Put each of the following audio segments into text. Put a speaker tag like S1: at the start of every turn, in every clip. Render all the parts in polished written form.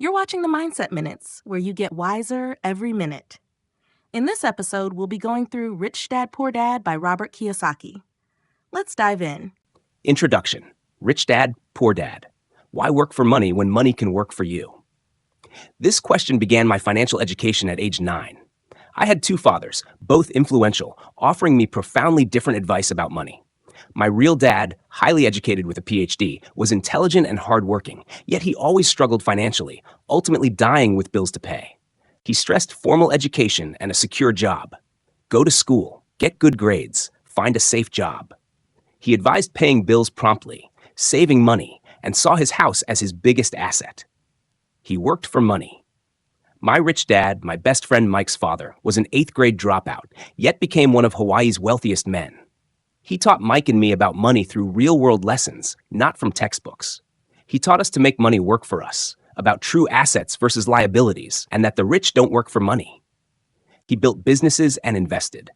S1: You're watching the Mindset Minutes, where you get wiser every minute. In this episode, we'll be going through Rich Dad Poor Dad by Robert Kiyosaki. Let's dive in.
S2: Introduction. Rich Dad, Poor Dad. Why work for money when money can work for you? This question began my financial education at age 9. I had two fathers, both influential, offering me profoundly different advice about money. My real dad, highly educated with a PhD, was intelligent and hardworking, yet he always struggled financially, ultimately dying with bills to pay. He stressed formal education and a secure job. Go to school, get good grades, find a safe job. He advised paying bills promptly, saving money, and saw his house as his biggest asset. He worked for money. My rich dad, my best friend Mike's father, was an 8th grade dropout, yet became one of Hawaii's wealthiest men. He taught Mike and me about money through real-world lessons, not from textbooks. He taught us to make money work for us, about true assets versus liabilities, and that the rich don't work for money. He built businesses and invested.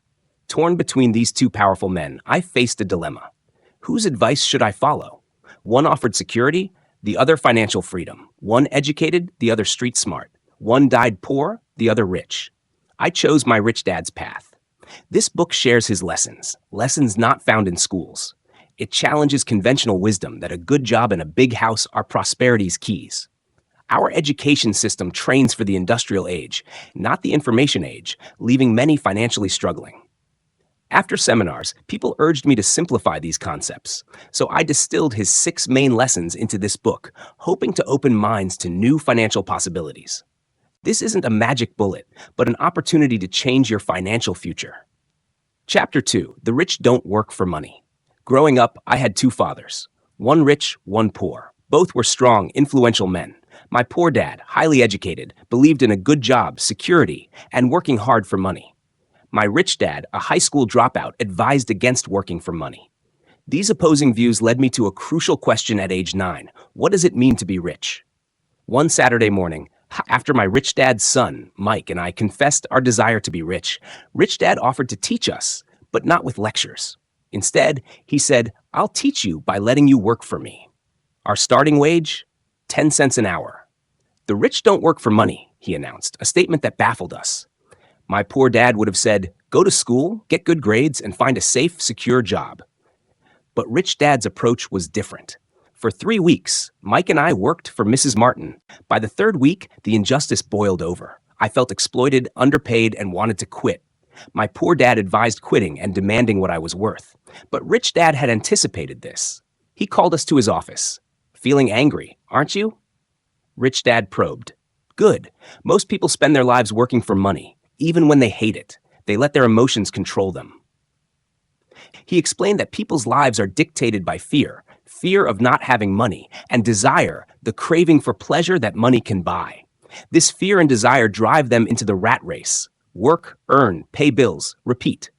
S2: Torn between these two powerful men, I faced a dilemma. Whose advice should I follow? One offered security, the other financial freedom. One educated, the other street smart. One died poor, the other rich. I chose my rich dad's path. This book shares his lessons not found in schools. It challenges conventional wisdom that a good job and a big house are prosperity's keys. Our education system trains for the industrial age, not the information age, leaving many financially struggling. After seminars, people urged me to simplify these concepts, so I distilled his 6 main lessons into this book, hoping to open minds to new financial possibilities. This isn't a magic bullet, but an opportunity to change your financial future. Chapter 2, The Rich Don't Work for Money. Growing up, I had two fathers, one rich, one poor. Both were strong, influential men. My poor dad, highly educated, believed in a good job, security, and working hard for money. My rich dad, a high school dropout, advised against working for money. These opposing views led me to a crucial question at age 9. What does it mean to be rich? One Saturday morning, after my rich dad's son, Mike, and I confessed our desire to be rich, Rich Dad offered to teach us, but not with lectures. Instead, he said, "I'll teach you by letting you work for me." Our starting wage? 10 cents an hour. "The rich don't work for money," he announced, a statement that baffled us. My poor dad would have said, "Go to school, get good grades, and find a safe, secure job." But Rich Dad's approach was different. For 3 weeks, Mike and I worked for Mrs. Martin. By the 3rd week, the injustice boiled over. I felt exploited, underpaid, and wanted to quit. My poor dad advised quitting and demanding what I was worth. But Rich Dad had anticipated this. He called us to his office. "Feeling angry, aren't you?" Rich Dad probed. "Good. Most people spend their lives working for money, even when they hate it. They let their emotions control them." He explained that people's lives are dictated by fear of not having money, and desire, the craving for pleasure that money can buy. This fear and desire drive them into the rat race. Work, earn, pay bills, repeat.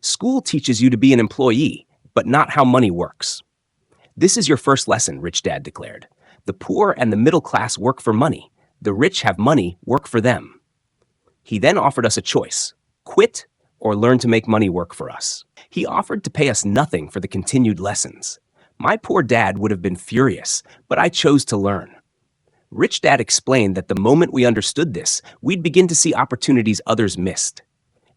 S2: School teaches you to be an employee, but not how money works. "This is your first lesson," Rich Dad declared. "The poor and the middle class work for money. The rich have money, work for them." He then offered us a choice: quit or learn to make money work for us. He offered to pay us nothing for the continued lessons. My poor dad would have been furious, but I chose to learn. Rich Dad explained that the moment we understood this, we'd begin to see opportunities others missed.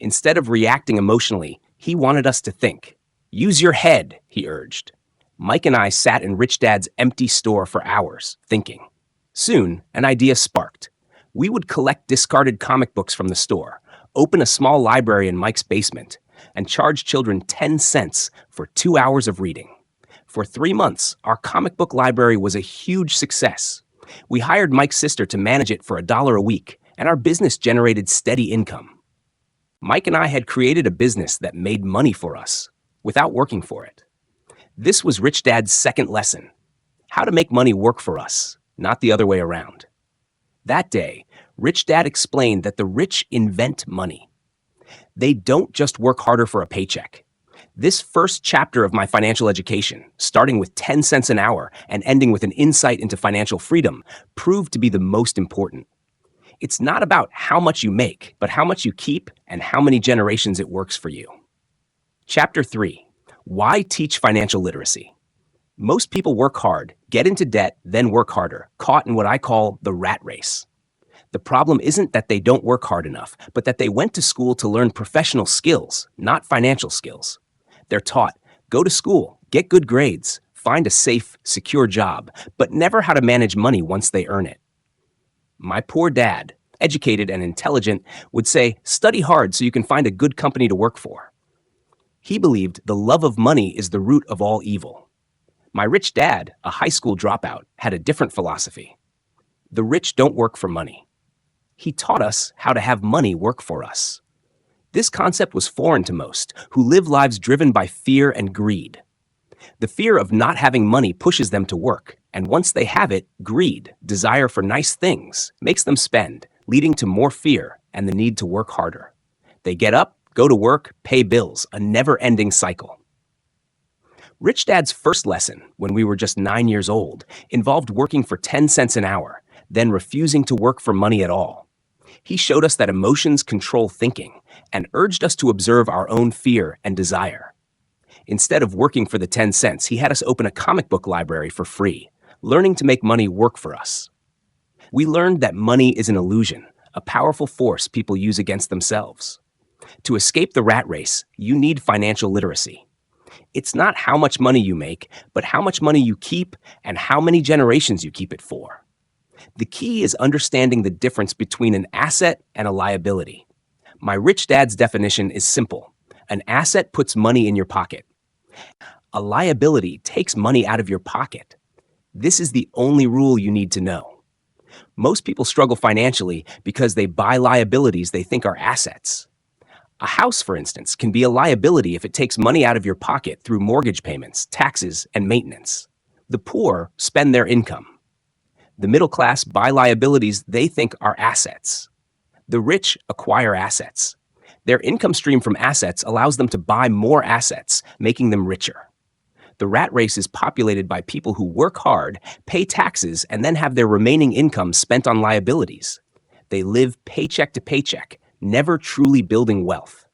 S2: Instead of reacting emotionally, he wanted us to think. "Use your head," he urged. Mike and I sat in Rich Dad's empty store for hours, thinking. Soon, an idea sparked. We would collect discarded comic books from the store, open a small library in Mike's basement, and charge children 10 cents for 2 hours of reading. For 3 months, our comic book library was a huge success. We hired Mike's sister to manage it for $1 a week, and our business generated steady income. Mike and I had created a business that made money for us, without working for it. This was Rich Dad's second lesson: how to make money work for us, not the other way around. That day, Rich Dad explained that the rich invent money. They don't just work harder for a paycheck. This first chapter of my financial education, starting with 10 cents an hour and ending with an insight into financial freedom, proved to be the most important. It's not about how much you make, but how much you keep and how many generations it works for you. Chapter 3. Why teach financial literacy? Most people work hard, get into debt, then work harder, caught in what I call the rat race. The problem isn't that they don't work hard enough, but that they went to school to learn professional skills, not financial skills. They're taught, go to school, get good grades, find a safe, secure job, but never how to manage money once they earn it. My poor dad, educated and intelligent, would say, study hard so you can find a good company to work for. He believed the love of money is the root of all evil. My rich dad, a high school dropout, had a different philosophy. The rich don't work for money. He taught us how to have money work for us. This concept was foreign to most, who live lives driven by fear and greed. The fear of not having money pushes them to work, and once they have it, greed, desire for nice things, makes them spend, leading to more fear and the need to work harder. They get up, go to work, pay bills, a never-ending cycle. Rich Dad's first lesson, when we were just 9 years old, involved working for 10 cents an hour, then refusing to work for money at all. He showed us that emotions control thinking and urged us to observe our own fear and desire. Instead of working for the 10 cents, he had us open a comic book library for free, learning to make money work for us. We learned that money is an illusion, a powerful force people use against themselves. To escape the rat race, you need financial literacy. It's not how much money you make, but how much money you keep and how many generations you keep it for. The key is understanding the difference between an asset and a liability. My rich dad's definition is simple. An asset puts money in your pocket. A liability takes money out of your pocket. This is the only rule you need to know. Most people struggle financially because they buy liabilities they think are assets. A house, for instance, can be a liability if it takes money out of your pocket through mortgage payments, taxes, and maintenance. The poor spend their income. The middle class buy liabilities they think are assets. The rich acquire assets. Their income stream from assets allows them to buy more assets, making them richer. The rat race is populated by people who work hard, pay taxes, and then have their remaining income spent on liabilities. They live paycheck to paycheck, never truly building wealth.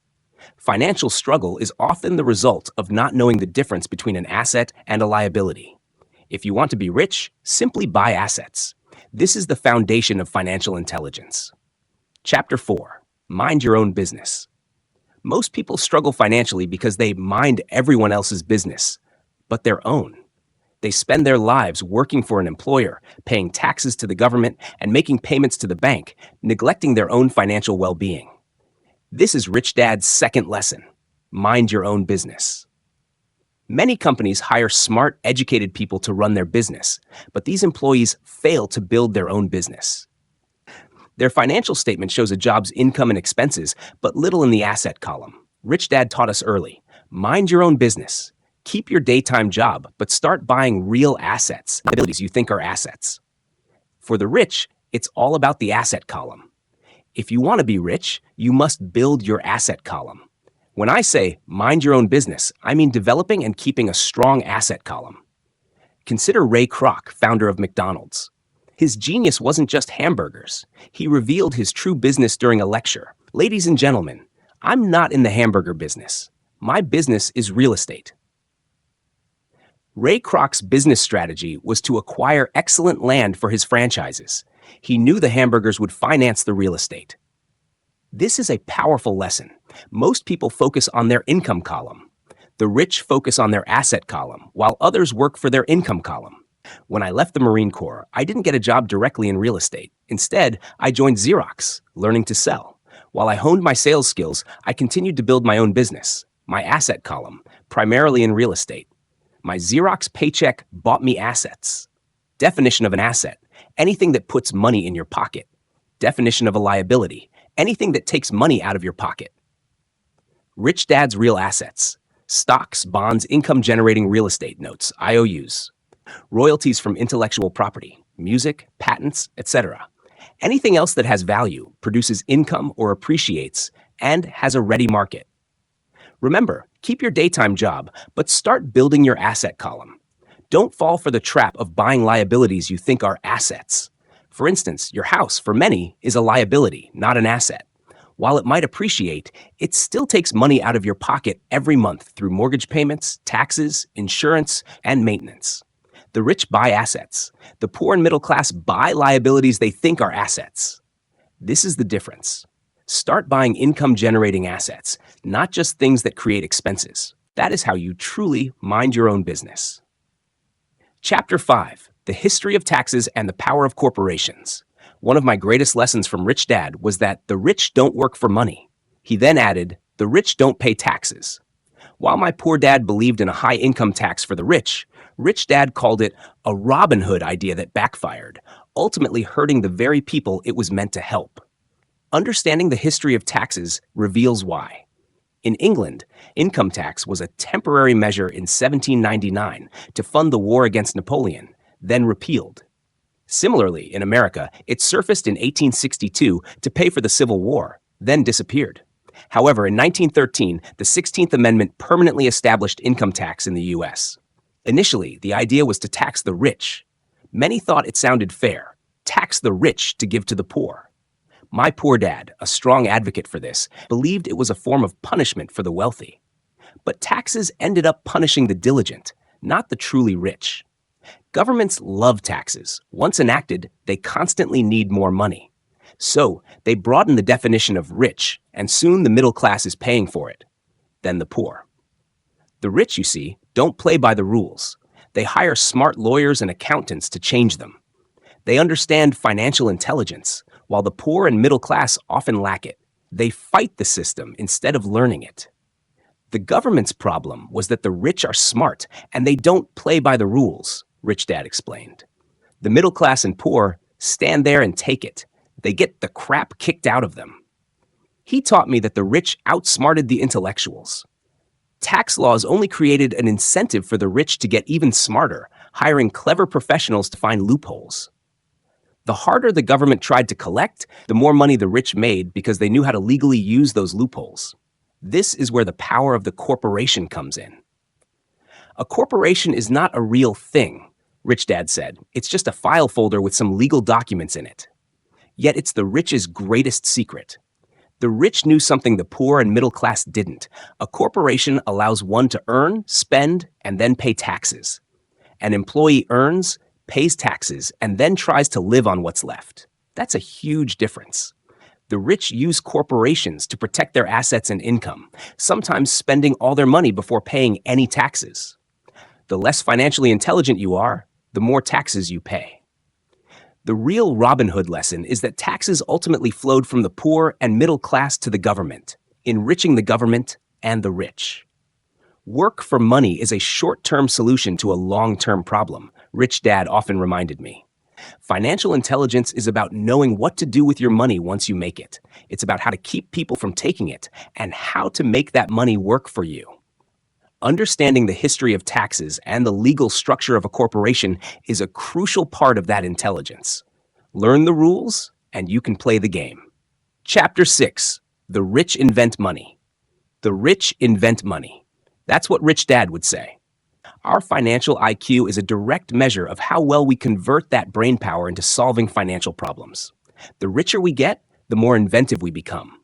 S2: Financial struggle is often the result of not knowing the difference between an asset and a liability. If you want to be rich, simply buy assets. This is the foundation of financial intelligence. Chapter 4. Mind your own business. Most people struggle financially because they mind everyone else's business, but their own. They spend their lives working for an employer, paying taxes to the government, and making payments to the bank, neglecting their own financial well-being. This is Rich Dad's second lesson. Mind your own business. Many companies hire smart, educated people to run their business, but these employees fail to build their own business. Their financial statement shows a job's income and expenses, but little in the asset column. Rich Dad taught us early. Mind your own business. Keep your daytime job, but start buying real assets, liabilities you think are assets. For the rich, it's all about the asset column. If you want to be rich, you must build your asset column. When I say mind your own business, I mean developing and keeping a strong asset column. Consider Ray Kroc, founder of McDonald's. His genius wasn't just hamburgers. He revealed his true business during a lecture. Ladies and gentlemen, I'm not in the hamburger business. My business is real estate. Ray Kroc's business strategy was to acquire excellent land for his franchises. He knew the hamburgers would finance the real estate. This is a powerful lesson. Most people focus on their income column. The rich focus on their asset column, while others work for their income column. When I left the Marine Corps, I didn't get a job directly in real estate. Instead, I joined Xerox, learning to sell. While I honed my sales skills, I continued to build my own business, my asset column, primarily in real estate. My Xerox paycheck bought me assets. Definition of an asset: anything that puts money in your pocket. Definition of a liability: anything that takes money out of your pocket. Rich Dad's real assets: stocks, bonds, income-generating real estate notes, IOUs. Royalties from intellectual property, music, patents, etc. Anything else that has value, produces income or appreciates, and has a ready market. Remember, keep your daytime job, but start building your asset column. Don't fall for the trap of buying liabilities you think are assets. For instance, your house, for many, is a liability, not an asset. While it might appreciate, it still takes money out of your pocket every month through mortgage payments, taxes, insurance, and maintenance. The rich buy assets. The poor and middle class buy liabilities they think are assets. This is the difference. Start buying income-generating assets, not just things that create expenses. That is how you truly mind your own business. Chapter 5: The History of Taxes and the Power of Corporations. One of my greatest lessons from Rich Dad was that the rich don't work for money. He then added, the rich don't pay taxes. While my poor dad believed in a high income tax for the rich, Rich Dad called it a Robin Hood idea that backfired, ultimately hurting the very people it was meant to help. Understanding the history of taxes reveals why. In England, income tax was a temporary measure in 1799 to fund the war against Napoleon, then repealed. Similarly, in America, it surfaced in 1862 to pay for the Civil War, then disappeared. However, in 1913, the 16th Amendment permanently established income tax in the U.S. Initially, the idea was to tax the rich. Many thought it sounded fair. Tax the rich to give to the poor. My poor dad, a strong advocate for this, believed it was a form of punishment for the wealthy. But taxes ended up punishing the diligent, not the truly rich. Governments love taxes. Once enacted, they constantly need more money. So, they broaden the definition of rich, and soon the middle class is paying for it. Then the poor. The rich, you see, don't play by the rules. They hire smart lawyers and accountants to change them. They understand financial intelligence, while the poor and middle class often lack it. They fight the system instead of learning it. The government's problem was that the rich are smart and they don't play by the rules, Rich Dad explained. The middle class and poor stand there and take it. They get the crap kicked out of them. He taught me that the rich outsmarted the intellectuals. Tax laws only created an incentive for the rich to get even smarter, hiring clever professionals to find loopholes. The harder the government tried to collect, the more money the rich made because they knew how to legally use those loopholes. This is where the power of the corporation comes in. A corporation is not a real thing, Rich Dad said. It's just a file folder with some legal documents in it. Yet it's the rich's greatest secret. The rich knew something the poor and middle class didn't. A corporation allows one to earn, spend, and then pay taxes. An employee earns, pays taxes, and then tries to live on what's left. That's a huge difference. The rich use corporations to protect their assets and income, sometimes spending all their money before paying any taxes. The less financially intelligent you are, the more taxes you pay. The real Robin Hood lesson is that taxes ultimately flowed from the poor and middle class to the government, enriching the government and the rich. Work for money is a short-term solution to a long-term problem, Rich Dad often reminded me. Financial intelligence is about knowing what to do with your money once you make it. It's about how to keep people from taking it and how to make that money work for you. Understanding the history of taxes and the legal structure of a corporation is a crucial part of that intelligence. Learn the rules, and you can play the game. Chapter 6: The Rich Invent Money. The rich invent money. That's what Rich Dad would say. Our financial IQ is a direct measure of how well we convert that brain power into solving financial problems. The richer we get, the more inventive we become.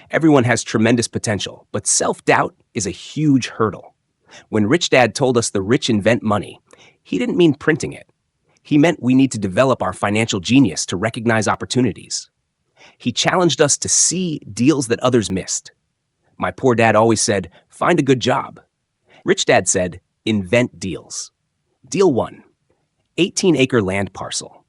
S2: Everyone has tremendous potential, but self-doubt is a huge hurdle. When Rich Dad told us the rich invent money, he didn't mean printing it. He meant we need to develop our financial genius to recognize opportunities. He challenged us to see deals that others missed. My poor dad always said, find a good job. Rich Dad said, invent deals. Deal 1, 18-acre land parcel.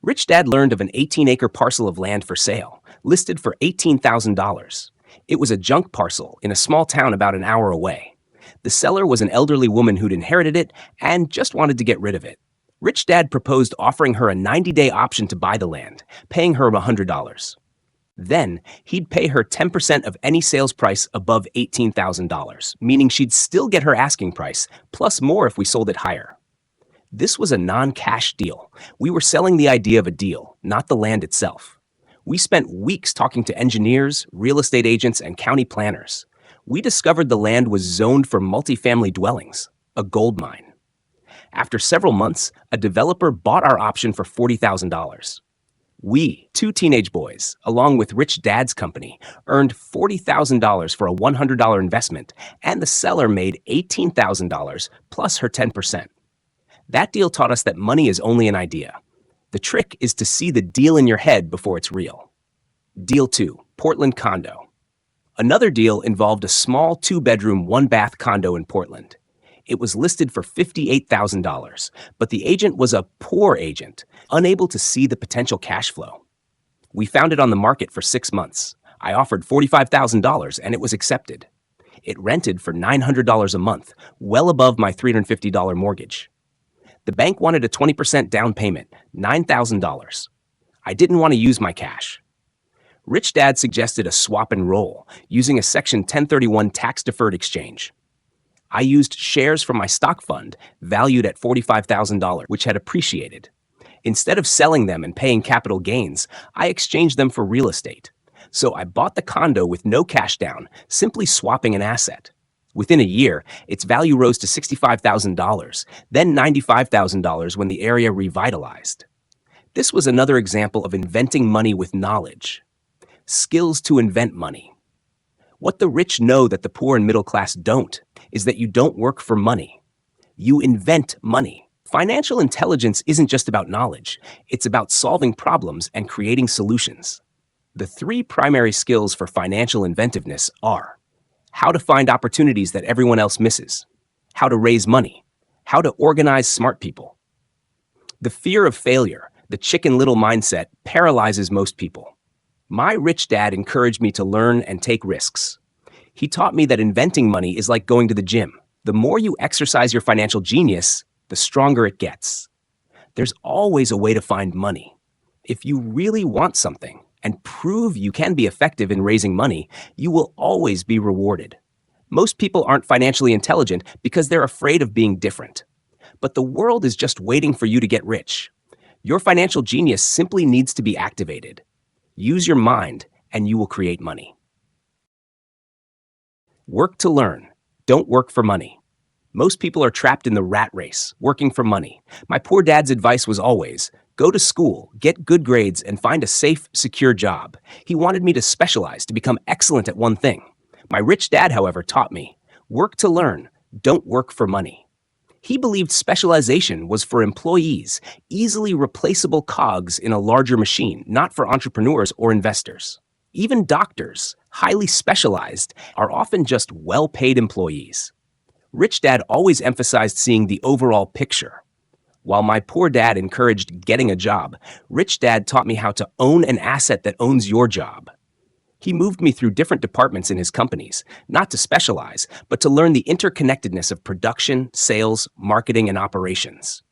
S2: Rich Dad learned of an 18-acre parcel of land for sale, listed for $18,000. It was a junk parcel in a small town about an hour away. The seller was an elderly woman who'd inherited it and just wanted to get rid of it. Rich Dad proposed offering her a 90-day option to buy the land, paying her $100. Then, he'd pay her 10% of any sales price above $18,000, meaning she'd still get her asking price, plus more if we sold it higher. This was a non-cash deal. We were selling the idea of a deal, not the land itself. We spent weeks talking to engineers, real estate agents, and county planners. We discovered the land was zoned for multifamily dwellings, a gold mine. After several months, a developer bought our option for $40,000. We, two teenage boys, along with Rich Dad's company, earned $40,000 for a $100 investment, and the seller made $18,000 plus her 10%. That deal taught us that money is only an idea. The trick is to see the deal in your head before it's real. Deal 2, Portland Condo. Another deal involved a small 2-bedroom, 1-bath condo in Portland. It was listed for $58,000, but the agent was a poor agent, unable to see the potential cash flow. We found it on the market for 6 months. I offered $45,000 and it was accepted. It rented for $900 a month, well above my $350 mortgage. The bank wanted a 20% down payment, $9,000. I didn't want to use my cash. Rich Dad suggested a swap and roll using a Section 1031 tax-deferred exchange. I used shares from my stock fund, valued at $45,000, which had appreciated. Instead of selling them and paying capital gains, I exchanged them for real estate. So I bought the condo with no cash down, simply swapping an asset. Within a year, its value rose to $65,000, then $95,000 when the area revitalized. This was another example of inventing money with knowledge. Skills to invent money. What the rich know that the poor and middle class don't is that you don't work for money. You invent money. Financial intelligence isn't just about knowledge. It's about solving problems and creating solutions. The 3 primary skills for financial inventiveness are how to find opportunities that everyone else misses, how to raise money, how to organize smart people. The fear of failure, the chicken little mindset, paralyzes most people. My rich dad encouraged me to learn and take risks. He taught me that inventing money is like going to the gym. The more you exercise your financial genius, the stronger it gets. There's always a way to find money. If you really want something and prove you can be effective in raising money, you will always be rewarded. Most people aren't financially intelligent because they're afraid of being different. But the world is just waiting for you to get rich. Your financial genius simply needs to be activated. Use your mind, and you will create money. Work to learn. Don't work for money. Most people are trapped in the rat race, working for money. My poor dad's advice was always, go to school, get good grades, and find a safe, secure job. He wanted me to specialize, to become excellent at one thing. My rich dad, however, taught me, work to learn. Don't work for money. He believed specialization was for employees, easily replaceable cogs in a larger machine, not for entrepreneurs or investors. Even doctors, highly specialized, are often just well-paid employees. Rich Dad always emphasized seeing the overall picture. While my poor dad encouraged getting a job, Rich Dad taught me how to own an asset that owns your job. He moved me through different departments in his companies, not to specialize, but to learn the interconnectedness of production, sales, marketing, and operations.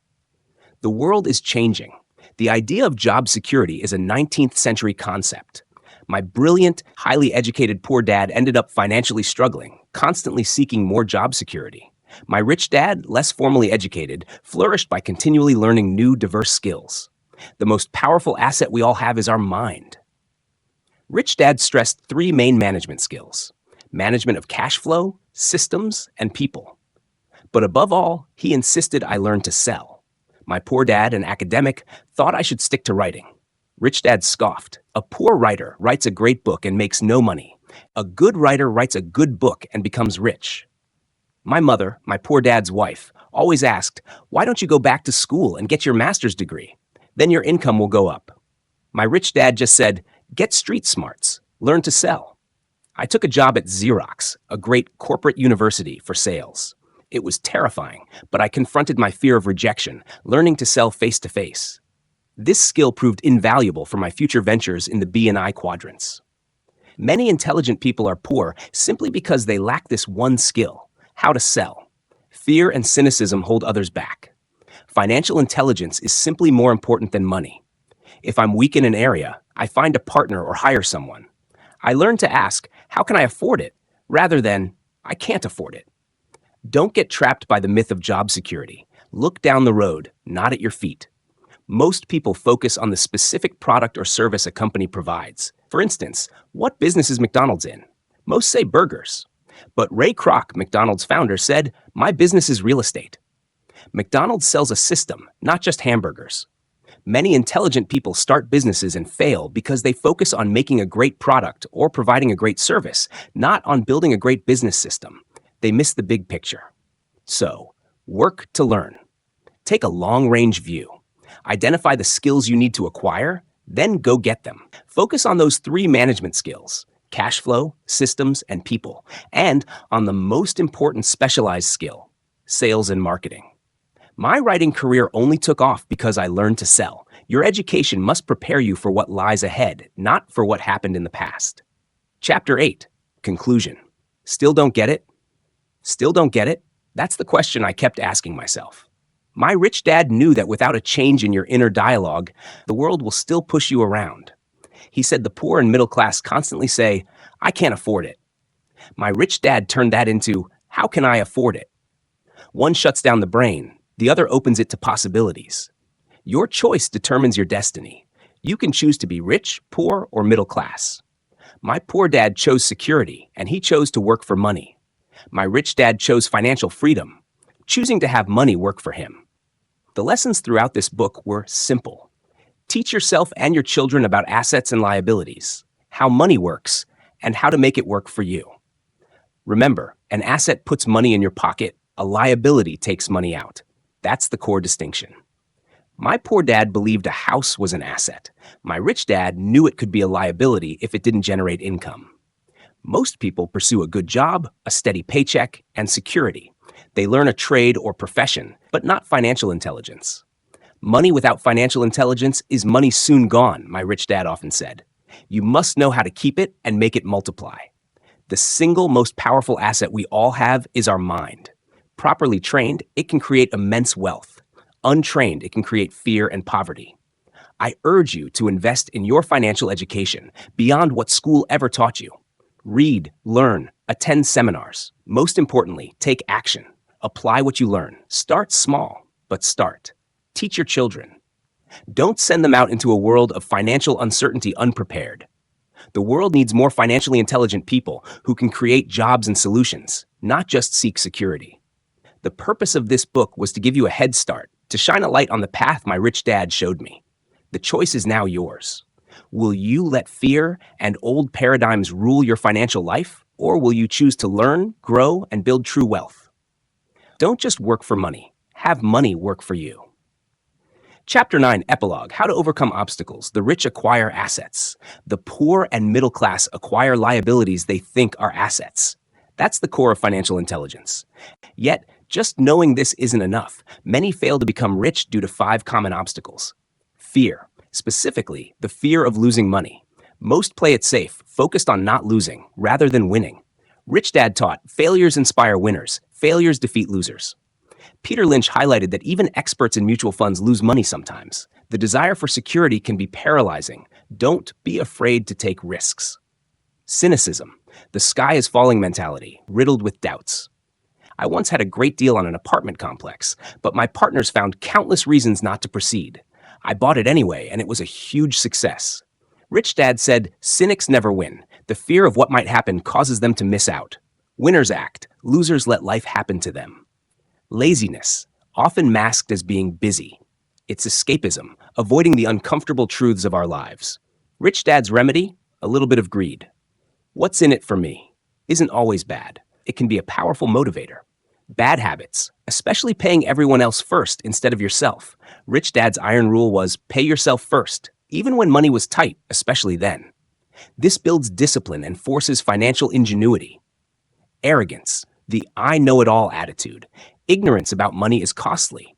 S2: The world is changing. The idea of job security is a 19th century concept. My brilliant, highly educated poor dad ended up financially struggling, constantly seeking more job security. My rich dad, less formally educated, flourished by continually learning new, diverse skills. The most powerful asset we all have is our mind. Rich Dad stressed 3 main management skills: management of cash flow, systems, and people. But above all, he insisted I learn to sell. My poor dad, an academic, thought I should stick to writing. Rich Dad scoffed. A poor writer writes a great book and makes no money. A good writer writes a good book and becomes rich. My mother, my poor dad's wife, always asked, why don't you go back to school and get your master's degree? Then your income will go up. My rich dad just said, get street smarts, learn to sell. I took a job at Xerox, a great corporate university, for sales. It was terrifying, but I confronted my fear of rejection, learning to sell face-to-face. This skill proved invaluable for my future ventures in the B and I quadrants. Many intelligent people are poor simply because they lack this one skill: how to sell. Fear and cynicism hold others back. Financial intelligence is simply more important than money. If I'm weak in an area, I find a partner or hire someone. I learn to ask, how can I afford it? Rather than, I can't afford it. Don't get trapped by the myth of job security. Look down the road, not at your feet. Most people focus on the specific product or service a company provides. For instance, what business is McDonald's in? Most say burgers. But Ray Kroc, McDonald's founder, said, my business is real estate. McDonald's sells a system, not just hamburgers. Many intelligent people start businesses and fail because they focus on making a great product or providing a great service, not on building a great business system. They miss the big picture. So, work to learn. Take a long-range view. Identify the skills you need to acquire, then go get them. Focus on those 3 management skills: cash flow, systems, and people, and on the most important specialized skill: sales and marketing. My writing career only took off because I learned to sell. Your education must prepare you for what lies ahead, not for what happened in the past. Chapter 8, Conclusion. Still don't get it? Still don't get it? That's the question I kept asking myself. My rich dad knew that without a change in your inner dialogue, the world will still push you around. He said the poor and middle class constantly say, "I can't afford it." My rich dad turned that into, "How can I afford it?" One shuts down the brain, the other opens it to possibilities. Your choice determines your destiny. You can choose to be rich, poor, or middle class. My poor dad chose security, and he chose to work for money. My rich dad chose financial freedom, choosing to have money work for him. The lessons throughout this book were simple. Teach yourself and your children about assets and liabilities, how money works, and how to make it work for you. Remember, an asset puts money in your pocket, a liability takes money out. That's the core distinction. My poor dad believed a house was an asset. My rich dad knew it could be a liability if it didn't generate income. Most people pursue a good job, a steady paycheck, and security. They learn a trade or profession, but not financial intelligence. Money without financial intelligence is money soon gone, my rich dad often said. You must know how to keep it and make it multiply. The single most powerful asset we all have is our mind. Properly trained, it can create immense wealth. Untrained, it can create fear and poverty. I urge you to invest in your financial education beyond what school ever taught you. Read, learn, attend seminars. Most importantly, take action. Apply what you learn. Start small, but start. Teach your children. Don't send them out into a world of financial uncertainty unprepared. The world needs more financially intelligent people who can create jobs and solutions, not just seek security. The purpose of this book was to give you a head start, to shine a light on the path my rich dad showed me. The choice is now yours. Will you let fear and old paradigms rule your financial life, or will you choose to learn, grow, and build true wealth? Don't just work for money. Have money work for you. Chapter 9, Epilogue, How to Overcome Obstacles. The rich acquire assets. The poor and middle class acquire liabilities they think are assets. That's the core of financial intelligence. Yet, just knowing this isn't enough. Many fail to become rich due to 5 common obstacles. Fear, specifically the fear of losing money. Most play it safe, focused on not losing, rather than winning. Rich Dad taught, failures inspire winners, failures defeat losers. Peter Lynch highlighted that even experts in mutual funds lose money sometimes. The desire for security can be paralyzing. Don't be afraid to take risks. Cynicism, the sky is falling mentality, riddled with doubts. I once had a great deal on an apartment complex, but my partners found countless reasons not to proceed. I bought it anyway, and it was a huge success. Rich Dad said, cynics never win. The fear of what might happen causes them to miss out. Winners act. Losers let life happen to them. Laziness, often masked as being busy. It's escapism, avoiding the uncomfortable truths of our lives. Rich Dad's remedy? A little bit of greed. What's in it for me? Isn't always bad. It can be a powerful motivator. Bad habits, especially paying everyone else first instead of yourself. Rich Dad's iron rule was pay yourself first, even when money was tight, especially then. This builds discipline and forces financial ingenuity. Arrogance, the I know it all attitude. Ignorance about money is costly.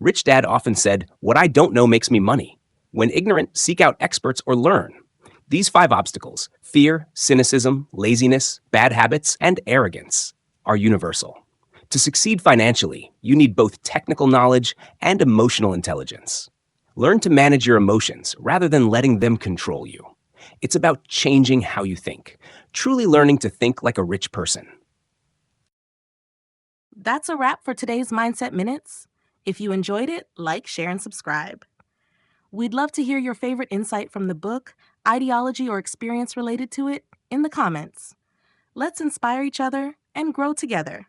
S2: Rich Dad often said, what I don't know makes me money. When ignorant, seek out experts or learn. These 5 obstacles, fear, cynicism, laziness, bad habits, and arrogance, are universal. To succeed financially, you need both technical knowledge and emotional intelligence. Learn to manage your emotions rather than letting them control you. It's about changing how you think, truly learning to think like a rich person.
S1: That's a wrap for today's Mindset Minutes. If you enjoyed it, like, share, and subscribe. We'd love to hear your favorite insight from the book, ideology, or experience related to it in the comments. Let's inspire each other and grow together.